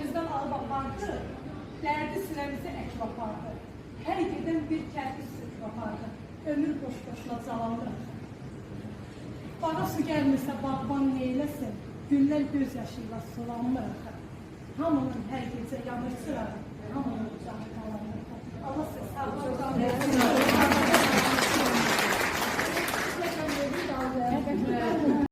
evimizden alıp apardı, derdi sinemizi ekip apardı. Her giden bir kərpi sürüp apardı. Ömür boş-boşuna zavallı. Bağa su gəlmirsə bağban neyləsin, günlər göz yaşıyla sulanmır. Hamının hər gecə yanır sıra, hamının canı qalanır. Allah siz sağlıqdan versin.